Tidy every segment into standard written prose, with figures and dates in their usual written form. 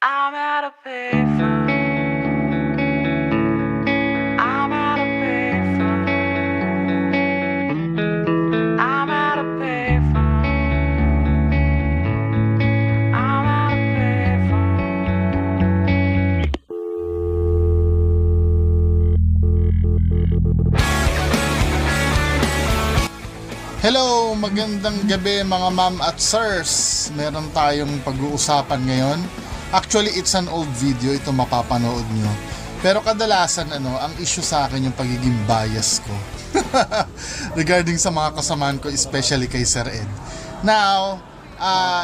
I'm at a payphone. I'm at a payphone. I'm at a payphone. I'm at a payphone. Hello, magandang gabi mga ma'am at sirs. Meron tayong pag-uusapan ngayon. Actually, it's an old video, ito mapapanood nyo. Pero kadalasan ang issue sa akin yung pagiging bias ko. Regarding sa mga kasamaan ko, especially kay Sir Ed. Now,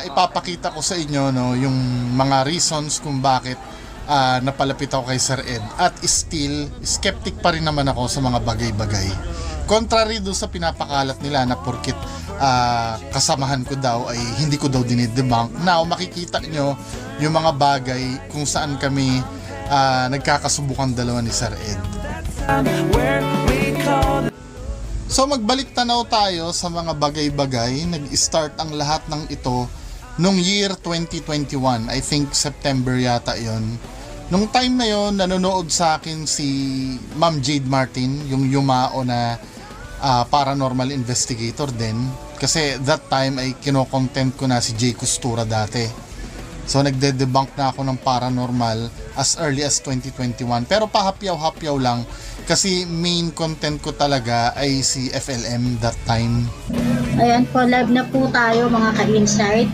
ipapakita ko sa inyo yung mga reasons kung bakit napalapit ako kay Sir Ed. At still, skeptic pa rin naman ako sa mga bagay-bagay. Contrary doon sa pinapakalat nila na porkit kasamahan ko daw ay hindi ko daw dinidebunk. Now, makikita nyo yung mga bagay kung saan kami nagkakasubukan dalawa ni Sir Ed. So, magbalik tanaw tayo sa mga bagay-bagay. Nag-start ang lahat ng ito nung year 2021. I think September yata yon. Nung time na yon, nanonood sa akin si Ma'am Jade Martin, yung yumao na paranormal investigator din. Kasi that time ay kino-content ko na si Jay Costura dati. So nagde-debunk na ako ng paranormal as early as 2021. Pero pahapyaw-hapyaw lang kasi main content ko talaga ay si FLM that time. Ayan po, live na po tayo mga ka-insight.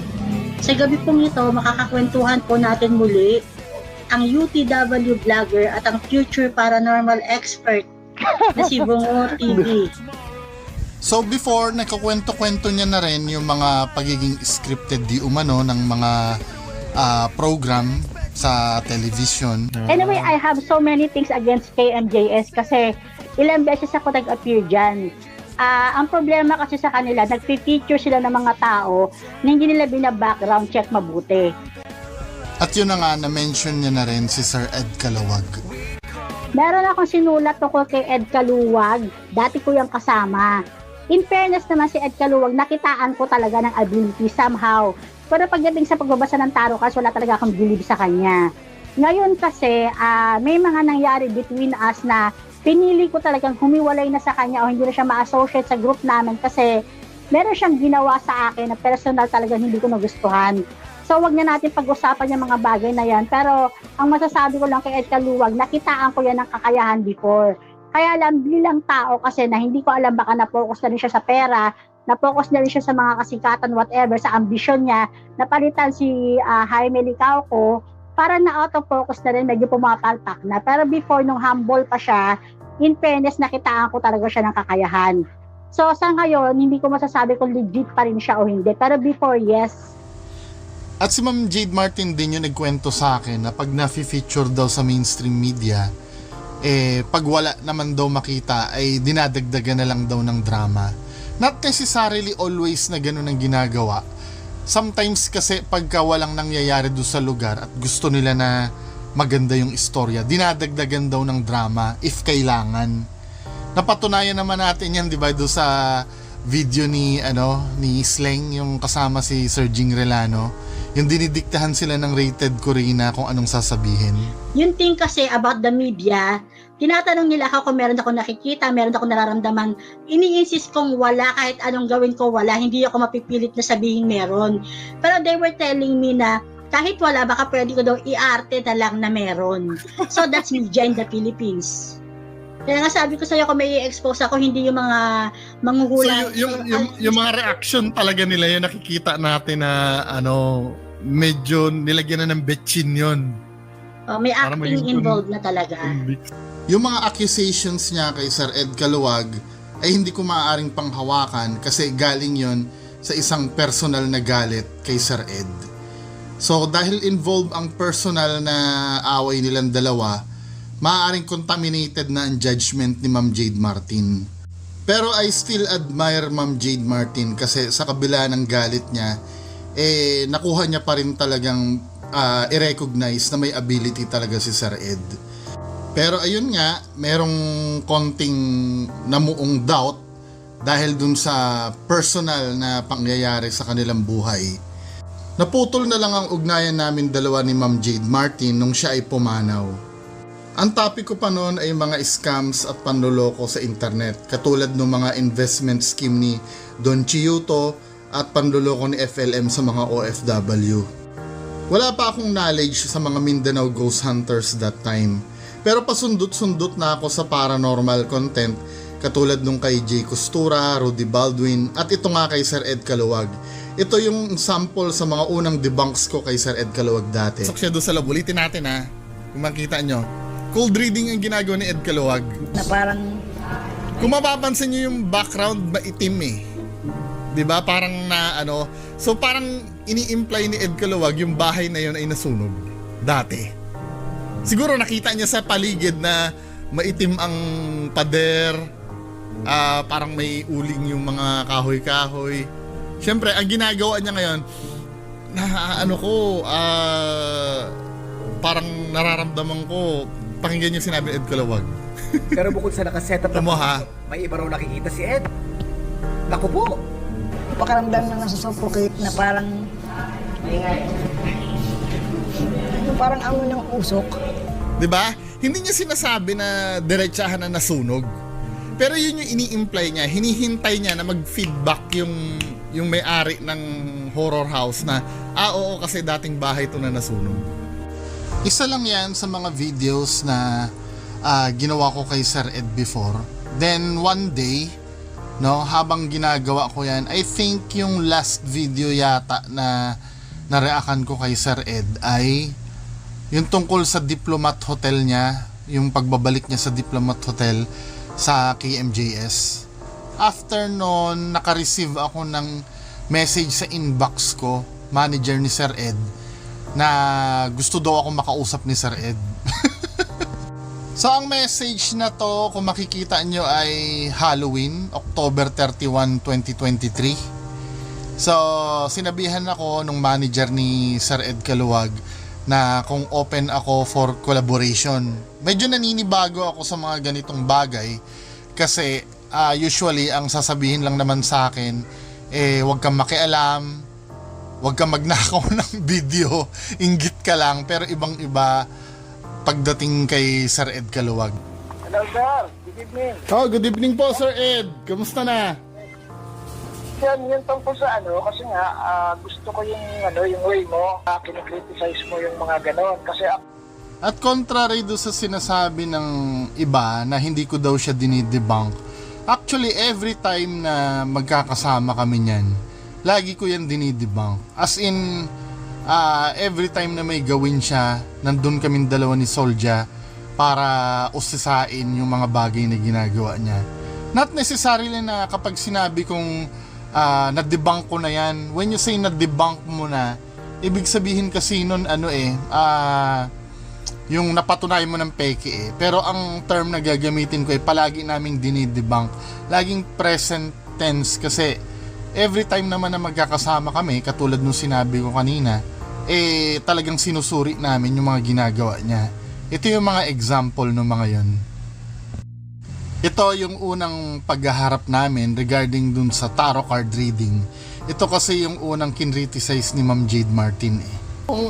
Sa gabi pong ito, makakakwentuhan po natin muli ang UTW vlogger at ang future paranormal expert na si Bungo TV. So before, nakakwento-kwento niya na rin yung mga pagiging scripted di umano ng mga program sa television. Anyway, I have so many things against KMJS kasi ilang beses ako nag-appear dyan. Ang problema kasi sa kanila, nag-feature sila ng mga tao na hindi nila bina-background check mabuti. At yun na nga, na-mention niya na rin si Sir Ed Caluwag. Meron akong sinulat tungkol kay Ed Caluwag. Dati ko yung kasama. In fairness naman si Ed Caluwag, nakitaan ko talaga ng ability somehow. Pero pagdating sa pagbabasa ng tarot cards, wala talaga akong believe sa kanya. Ngayon kasi, may mga nangyari between us na pinili ko talagang humiwalay na sa kanya o hindi na siya ma-associate sa group namin kasi meron siyang ginawa sa akin na personal talagang hindi ko nagustuhan. So, wag na natin pag-usapan yung mga bagay na yan. Pero, ang masasabi ko lang kay Ed Caluwag, nakitaan ko yan ng kakayahan before. Kaya lang, bilang tao kasi na hindi ko alam baka na-focus na rin siya sa pera, na-focus na rin siya sa mga kasikatan, whatever, sa ambisyon niya, napalitan si Jaime Licauco, para na out of focus na rin, medyo pumapalpak na. Pero before, nung humble pa siya, in fairness, nakitaan ko talaga siya ng kakayahan. So, sa ngayon, hindi ko masasabi kung legit pa rin siya o hindi. Pero before, yes. At si Ma'am Jade Martin din yung nagkwento sa akin na pag na-feature daw sa mainstream media, pag wala naman daw makita ay dinadagdagan na lang daw ng drama. Not necessarily always na ganun ang ginagawa. Sometimes kasi pagka walang nangyayari doon sa lugar at gusto nila na maganda yung istorya, dinadagdagan daw ng drama if kailangan. Napatunayan naman natin yan, di ba, doon sa video ni Sleng, yung kasama si Sir Jing Relano. Yung dinidiktahan sila ng rated Corina kung anong sasabihin. Yung thing kasi about the media, tinatanong nila ako kung meron ako nakikita, meron ako nararamdaman. Ini-insist kong wala, kahit anong gawin ko wala, hindi ako mapipilit na sabihin meron. Pero they were telling me na kahit wala, baka pwede ko daw i-arte na lang na meron. So that's media in the Philippines. Kaya nga sabi ko sa'yo, kung may i-expose ako, hindi yung mga manghuhula. So yung mga reaction talaga nila, yung nakikita natin na medyo nilagyan na ng betchin yun. May acting involved na talaga. Yung mga accusations niya kay Sir Ed Caluwag ay hindi ko maaaring panghawakan kasi galing yon sa isang personal na galit kay Sir Ed. So dahil involved ang personal na away nilang dalawa, maaaring contaminated na ang judgment ni Ma'am Jade Martin. Pero I still admire Ma'am Jade Martin kasi sa kabila ng galit niya, nakuha niya pa rin talagang i-recognize na may ability talaga si Sir Ed. Pero ayun nga, merong konting namuong doubt dahil dun sa personal na pangyayari sa kanilang buhay. Naputol na lang ang ugnayan namin dalawa ni Ma'am Jade Martin nung siya ay pumanaw. Ang topic ko pa noon ay mga scams at panloloko sa internet, katulad ng mga investment scheme ni Don Chiyuto at panloloko ni FLM sa mga OFW. Wala pa akong knowledge sa mga Mindanao ghost hunters that time, pero pasundot-sundot na ako sa paranormal content katulad nung kay Jay Costura, Rudy Baldwin at ito nga kay Sir Ed Caluwag. Ito yung sample sa mga unang debunks ko kay Sir Ed Caluwag dati. Pasok siya doon sa loob. Ulitin natin ha. Kung makita nyo. Cold reading ang ginagawa ni Ed Caluwag. Na parang Kung mapapansin nyo yung background maitim eh. 'Di ba? Parang na ano. So parang ini-imply ni Ed Caluwag yung bahay na yun ay nasunog. Dati. Siguro nakita niya sa paligid na maitim ang pader. Parang may uling yung mga kahoy-kahoy. Siyempre, ang ginagawa niya ngayon, parang nararamdaman ko, pakinggan yung sinabi ni Ed Caluwag. Pero bukod sa nakaset up Tamo ha? may iba raw nakikita si Ed. Naku po. pakaramdam na nasusuffocate na parang ano ng usok. 'Di ba? Hindi niya sinasabi na diretsahan na nasunog. Pero yun yung ini-imply niya, hinihintay niya na mag-feedback yung may-ari ng horror house na oo kasi dating bahay ito na nasunog. Isa lang yan sa mga videos na ginawa ko kay Sir Ed before. Then one day, no, habang ginagawa ko yan, I think yung last video yata na nareakan ko kay Sir Ed ay yung tungkol sa Diplomat Hotel niya, yung pagbabalik niya sa Diplomat Hotel sa KMJS. After noon, naka-receive ako ng message sa inbox ko, manager ni Sir Ed, na gusto daw ako makausap ni Sir Ed. So ang message na to, kung makikita nyo, ay Halloween, October 31, 2023. So sinabihan ako nung manager ni Sir Ed Caluwag na kung open ako for collaboration. Medyo naninibago ako sa mga ganitong bagay kasi usually ang sasabihin lang naman sa akin huwag kang makialam, huwag kang magnakaw ng video, inggit ka lang. Pero ibang iba pagdating kay Sir Ed Caluwag. Hello sir, good evening. Oh, good evening po Sir Ed. Kamusta na? Yan tungkol sa kasi nga gusto ko yung way mo, kinikriticize mo yung mga ganon kasi At contrary do sa sinasabi ng iba na hindi ko daw siya dinidebunk, actually every time na magkakasama kami niyan, lagi ko yan dinidebunk. As in, every time na may gawin siya, nandun kaming dalawa ni Solja para usisain yung mga bagay na ginagawa niya. Not necessarily na kapag sinabi kong na-debunk ko na yan, when you say na-debunk mo na, ibig sabihin kasi nun yung napatunayan mo ng peke Pero ang term na gagamitin ko ay palagi naming dinidebunk. Laging present tense kasi every time naman na magkakasama kami, katulad nung sinabi ko kanina, talagang sinusuri namin yung mga ginagawa niya. Ito yung mga example ng mga yon. Ito yung unang paghaharap namin regarding dun sa tarot card reading. Ito kasi yung unang kinriticize ni Ma'am Jade Martin Kung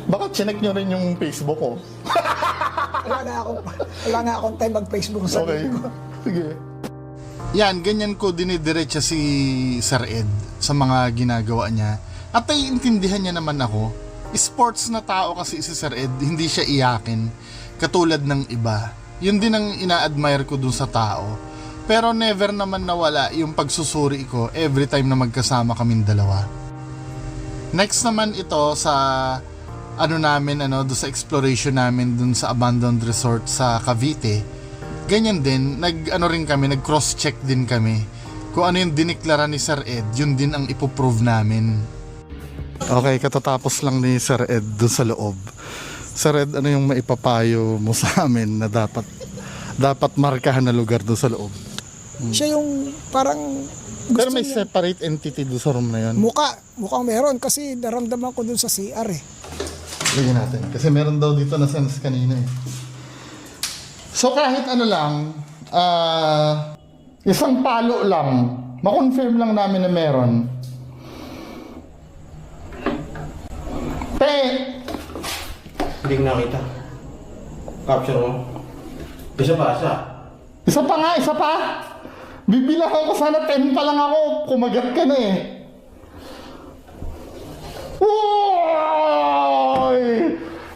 baka chinek nyo rin yung Facebook ko. Wala nga akong time mag-Facebook sa Okay, sige. Yan, ganyan ko dinidiretsa si Sir Ed sa mga ginagawa niya. At naiintindihan niya naman ako. Sports na tao kasi si Sir Ed, hindi siya iyakin katulad ng iba. Yun din ang ina-admire ko dun sa tao. Pero never naman nawala yung pagsusuri ko every time na magkasama kaming dalawa. Next naman ito sa doon sa exploration namin dun sa abandoned resort sa Cavite. Ganyan din, nag-cross-check din kami. Kung ano yung diniklara ni Sir Ed, yun din ang ipoprove namin. Okay, katatapos lang ni Sir Ed dun sa loob. Sir Ed, ano yung maipapayo mo sa amin na dapat markahan na lugar doon sa loob? Siya yung parang Pero may separate entity doon sa room na yun. mukhang meron kasi naramdaman ko dun sa CR eh. Lagyan natin. Kasi meron daw dito na sense kanina eh. So kahit ano lang, isang palo lang, makonfirm lang namin na meron. Mali! Hindi ko nakita. Caption mo. Isa pa, isa. Isa pa nga, isa pa! Bibilang ko sana 10 pa lang ako. Kumagat ka na eh. Woy!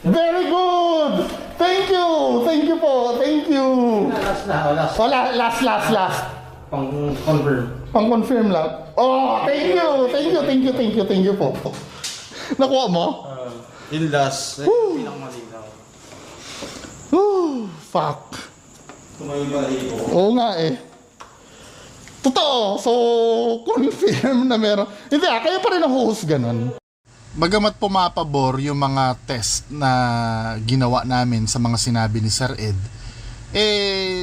Very good! Thank you! Thank you po! Thank you! Last na, last. Wala, last. Pang-confirm. Pang-confirm lang. Oh, thank you! Thank you po. Nakuha mo? Yung last. Bilang malinaw. Fuck. Tumayo ba ko? Oo nga eh. Totoo. So, confirm na meron. Hindi kaya pa rin ang huhusga nun. Bagamat pumapabor yung mga test na ginawa namin sa mga sinabi ni Sir Ed,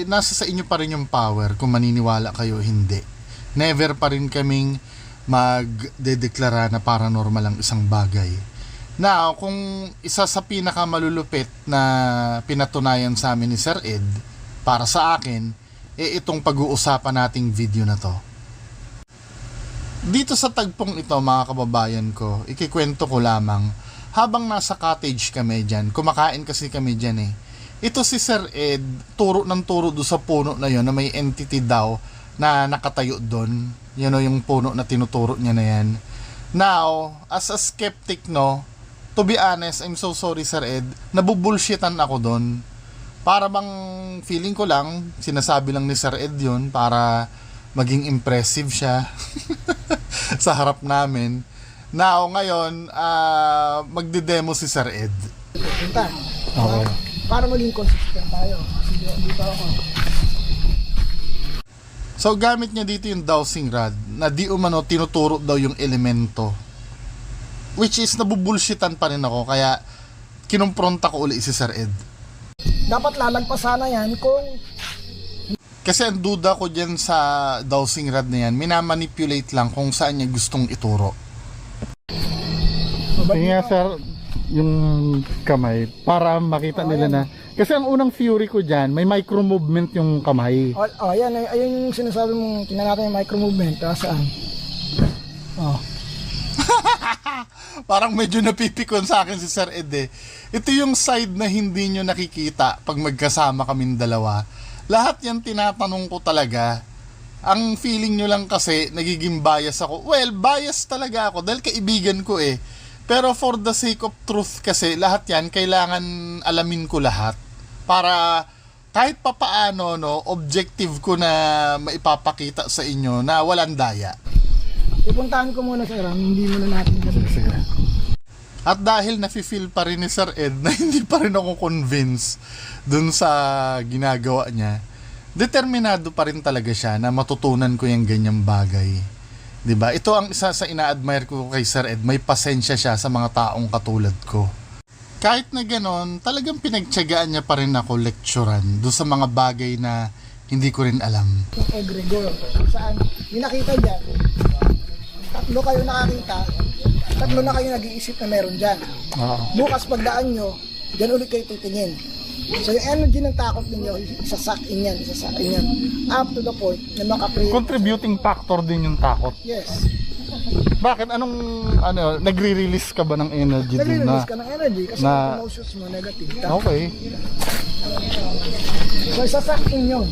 nasa sa inyo pa rin yung power kung maniniwala kayo o hindi. Never pa rin kaming magdedeklara na paranormal ang isang bagay. Now, kung isa sa pinakamalulupit na pinatunayan sa amin ni Sir Ed, para sa akin, itong pag-uusapan nating video na to. Dito sa tagpong ito mga kababayan ko, ikikwento ko lamang, habang nasa cottage kami dyan, kumakain kasi kami dyan eh. Ito si Sir Ed, turo ng turo doon sa puno na yon na may entity daw na nakatayo doon. Yan o yung puno na tinuturo niya na yan. Now, as a skeptic no, to be honest, I'm so sorry Sir Ed, nabubulshitan ako doon. Para bang feeling ko lang, sinasabi lang ni Sir Ed yun para maging impressive siya sa harap namin. Now, ngayon, magde-demo si Sir Ed. Punta. Okay. Para maging consistent tayo. Kasi dito ako. So, gamit niya dito yung dowsing rod na di umano tinuturo daw yung elemento. Which is, nabubulshitan pa rin ako. Kaya, kinumpronta ko uli si Sir Ed. Dapat lalagpas sana yan kung Kasi ang duda ko dyan sa dowsing rod na yan, minamanipulate lang kung saan niya gustong ituro. Sige nga sir, yung kamay, para makita nila na. Kasi ang unang theory ko dyan, may micro movement yung kamay. yan, ayun yung sinasabi mong tingnan natin yung micro movement. Saan? Parang medyo napipikon sa akin si Sir Ed eh. Ito yung side na hindi nyo nakikita pag magkasama kaming dalawa. Lahat yan tinatanong ko talaga. Ang feeling nyo lang kasi, nagiging bias ako. Well, bias talaga ako dahil kaibigan ko eh. Pero for the sake of truth kasi, lahat yan, kailangan alamin ko lahat. Para kahit papaano, no, objective ko na maipapakita sa inyo na walang daya. Ipuntahan ko muna sa Ram, hindi muna natin gano'n. At dahil nafe-feel pa rin ni Sir Ed na hindi pa rin ako convinced dun sa ginagawa niya, determinado pa rin talaga siya na matutunan ko yung ganyang bagay. 'Di ba? Ito ang isa sa ina-admire ko kay Sir Ed, may pasensya siya sa mga taong katulad ko. Kahit na ganon, talagang pinagtiyagaan niya pa rin ako lecturean doon sa mga bagay na hindi ko rin alam. Yung egregor, saan? Yung nakita dyan, tatlo kayo nakakita, tatlo na kayo nag-iisip na meron dyan. Bukas pagdaan nyo, dyan ulit kayo titingin. So yung energy ng takot ninyo, isasakin yan. Up to the point na makapre... Contributing factor din yung takot. Yes. Bakit? Nagre-release ka ba ng energy din na? Nagre-release ka ng energy kasi yung emotions mo negative. Okay. So isasakin yun.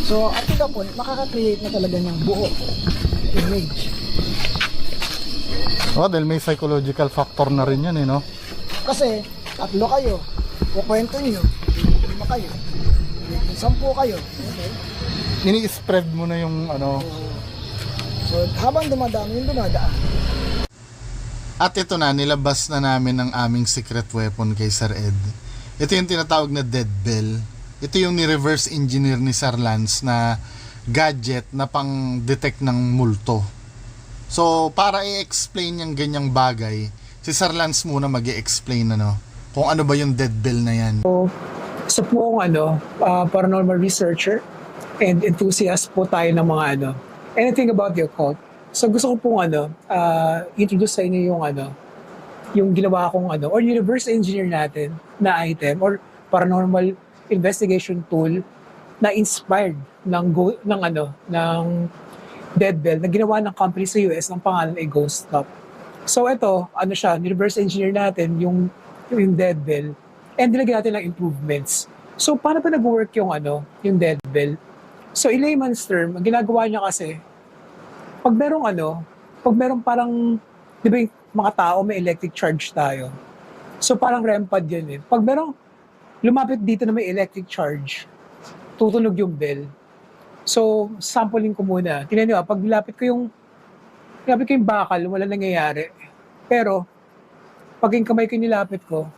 So up to the point, makaka-create na talaga ng buo image. Dahil may psychological factor na rin yan no? Kasi tatlo kayo, kukwento nyo, 5 kayo, 10 kayo. Okay? Ini-spread mo na yung So habang dumadami yung dumadaan. At ito na, nilabas na namin ang aming secret weapon kay Sir Ed. Ito yung tinatawag na dead bell. Ito yung ni-reverse engineer ni Sir Lance na gadget na pang-detect ng multo. So, para i-explain yung ganyang bagay, si Sir Lance muna mag-i-explain kung ano ba yung dead bell na yan. Isa po akong paranormal researcher and enthusiast po tayo ng mga anything about the occult. So gusto ko pong introduce sa inyo yung ginawa kong or reverse engineer natin na item or paranormal investigation tool na inspired ng dead bell na ginawa ng company sa US ng pangalan ay Ghost Stop. So ito, ano siya, reverse engineer natin yung dead bell and nilagyan natin ng improvements. So paano pa nag-work yung yung dead bell? So in layman's term, ang ginagawa niya kasi, pag merong parang, di ba yung mga tao may electric charge tayo. So parang REM pad yun eh. Pag merong lumapit dito na may electric charge, tutunog yung bell. So, sampling ko muna. Tingnan nyo, pag lapit ko yung bakal, wala nangyayari. Pero, pag yung kamay ko nilapit ko,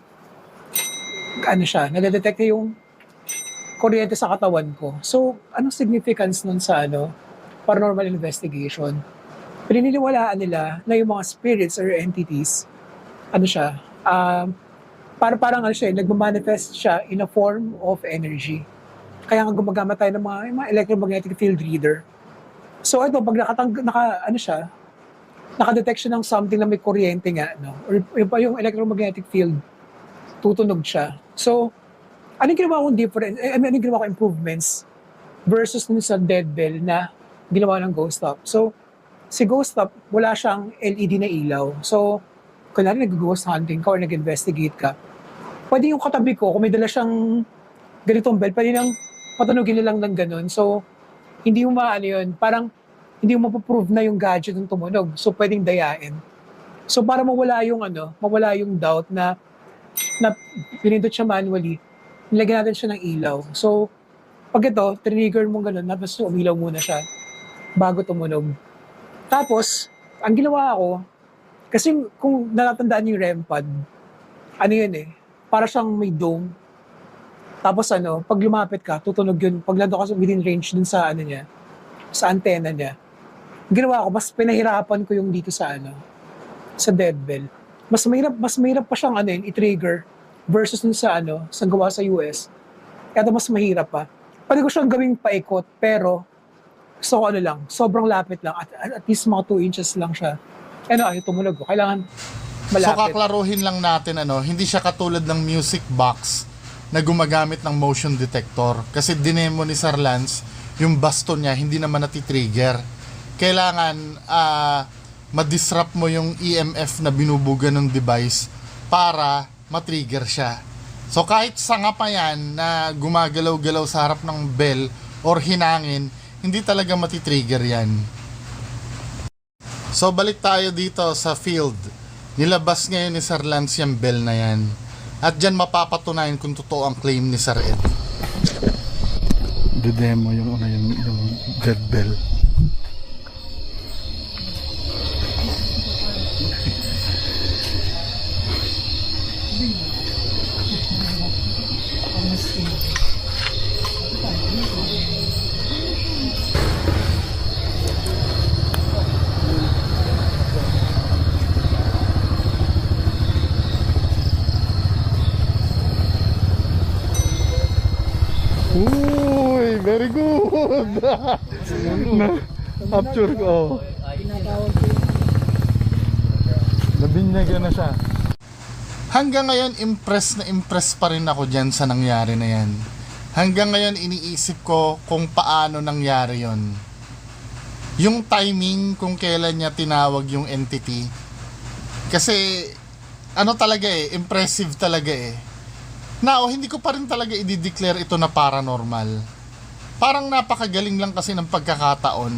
nadedetect yung kuryente sa katawan ko. So, anong significance nun sa paranormal investigation? Pininiwalaan nila na yung mga spirits or entities, parang nagmamanifest siya in a form of energy. Kaya nga gumagamit tayo ng mga electromagnetic field reader. So ito, pag nakadetect siya ng something na may kuryente nga, or yung electromagnetic field, tutunog siya. So, anong ginawa kong anong ginawa kong improvements versus dun sa dead bell na ginawa ng Ghost Stop. So, si Ghost Stop, wala siyang LED na ilaw. So, kung nag-ghost hunting ka or nag-investigate ka, pwede yung katabi ko, kung may dala siyang ganitong bell, pwede nang patunugin nilang ng ganun. So, hindi mo parang hindi mo mapaprove na yung gadget ng tumunog. So, pwedeng dayain. So, para mawala yung doubt na pinindot siya manually, nilagyan natin siya ng ilaw. So, pag ito, trigger mo ganun, tapos umilaw muna siya bago tumunog. Tapos, ang ginawa ko, kasi kung natatandaan yung REM pad, para siyang may dome. Tapos pag lumapit ka, tutunog yun. Pag nando ka within range dun sa sa antena niya. Ginawa ko, mas pinahirapan ko yung dito sa dead bell. Mas mahirap pa siyang i-trigger versus dun sa sa gawa sa US. Kaya mas mahirap pa. Pwede ko siyang gawing paikot, pero gusto ko sobrang lapit lang. At least mga 2 inches lang siya. Tumunog ko. Kailangan malapit. So kaklaruhin lang natin hindi siya katulad ng music box na gumagamit ng motion detector. Kasi dinemo ni Sir Lance, yung baston niya hindi naman natitrigger. Kailangan ma-disrupt mo yung EMF na binubuga ng device para matrigger siya. So kahit sanga pa yan na gumagalaw-galaw sa harap ng bell or hinangin, hindi talaga matitrigger yan. So balik tayo dito sa field. Nilabas ngayon ni Sir Lance yung bell na yan. At dyan mapapatunayan kung totoo ang claim ni Sir Ed. Demo yung dead bell. Uy, very good. Capture ko. Nabinyagan na siya. Hanggang ngayon, impress pa rin ako dyan sa nangyari na yan. Hanggang ngayon, iniisip ko kung paano nangyari yon. Yung timing kung kailan niya tinawag yung entity. Kasi, talaga impressive talaga Now, hindi ko pa rin talaga i-declare ito na paranormal. Parang napakagaling lang kasi ng pagkakataon.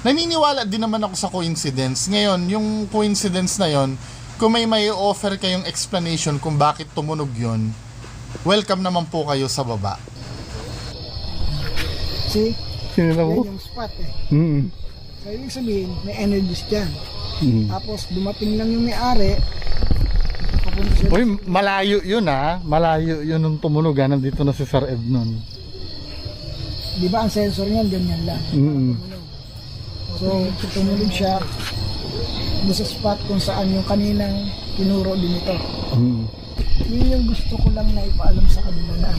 Naniniwala din naman ako sa coincidence. Ngayon, yung coincidence na yon, kung may offer kayong explanation kung bakit tumunog yon, welcome naman po kayo sa baba. See? Yan Yan yung spot So, ibig sabihin, may energies dyan. Tapos, dumating lang yung may-ari. Uy, malayo yun Malayo yun nung tumunog Nandito na si Sir Ed nun. Di ba ang sensor niyan, ganyan lang. So, tumunog siya doon sa spot kung saan yung kaninang tinuro din ito. Yun yung gusto ko lang na ipaalam sa kanila na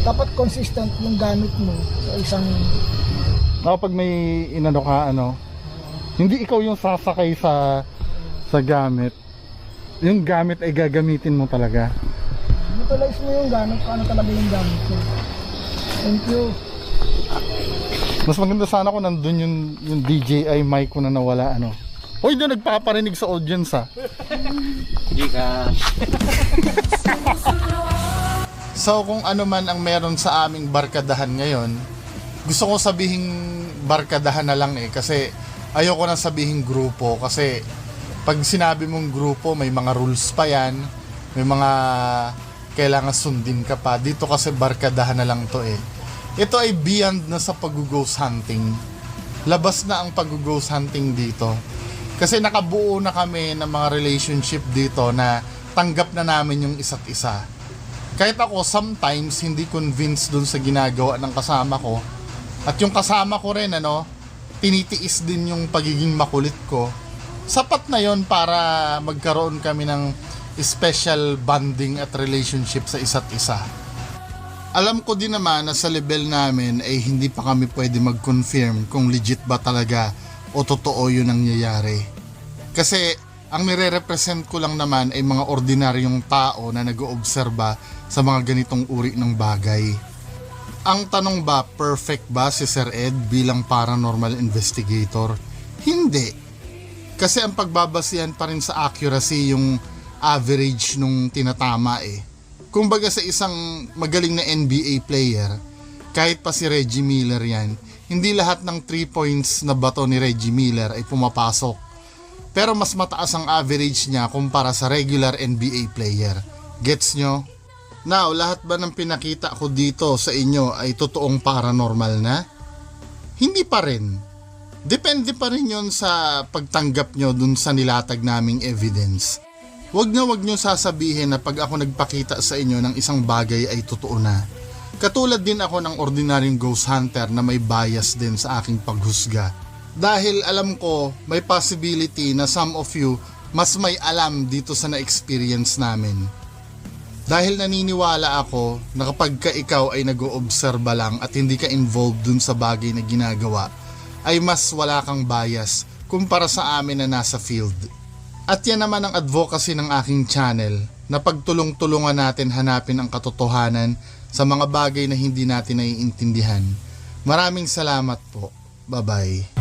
dapat consistent yung gamit mo sa isang... Pag may inano ka, hindi ikaw yung sasakay sa gamit. Yung gamit ay gagamitin mo talaga. Utilize mo yung gamit, paano talaga yung gamit mo. Thank you. Mas maganda sana kung nandun yung DJI mic ko na nawala Hoy, doon nagpaparinig sa audience ha. Hindi ka. So kung ano man ang meron sa aming barkadahan ngayon, gusto ko sabihing barkadahan na lang kasi ayoko na sabihing grupo kasi pag sinabi mong grupo may mga rules pa yan, may mga kailangan sundin ka pa. Dito kasi barkadahan na lang to Ito ay beyond na sa pag-ghost hunting. Labas na ang pag-ghost hunting dito. Kasi nakabuo na kami ng mga relationship dito na tanggap na namin yung isa't isa. Kahit ako sometimes hindi convinced dun sa ginagawa ng kasama ko. At yung kasama ko rin tinitiis din yung pagiging makulit ko. Sapat na yon para magkaroon kami ng special bonding at relationship sa isa't isa. Alam ko din naman na sa level namin ay hindi pa kami pwede mag-confirm kung legit ba talaga o totoo yun ang nangyayari. Kasi ang nire-represent ko lang naman ay mga ordinaryong tao na nag-oobserba sa mga ganitong uri ng bagay. Ang tanong ba, perfect ba si Sir Ed bilang paranormal investigator? Hindi. Kasi ang pagbabasihan pa rin sa accuracy yung average nung tinatama Kumbaga sa isang magaling na NBA player, kahit pa si Reggie Miller yan, hindi lahat ng 3 points na bato ni Reggie Miller ay pumapasok. Pero mas mataas ang average niya kumpara sa regular NBA player. Gets nyo? Now, lahat ba ng pinakita ko dito sa inyo ay totoong paranormal na? Hindi pa rin. Depende pa rin yon sa pagtanggap nyo dun sa nilatag naming evidence. Wag nyo sasabihin na pag ako nagpakita sa inyo ng isang bagay ay totoo na. Katulad din ako ng ordinaryong ghost hunter na may bias din sa aking paghusga. Dahil alam ko may possibility na some of you mas may alam dito sa na-experience namin. Dahil naniniwala ako na kapag ka ikaw ay nag-oobserba lang at hindi ka involved dun sa bagay na ginagawa, ay mas wala kang bias kumpara sa amin na nasa field. At yan naman ang advocacy ng aking channel na pagtulong-tulungan natin hanapin ang katotohanan sa mga bagay na hindi natin naiintindihan. Maraming salamat po. Bye-bye.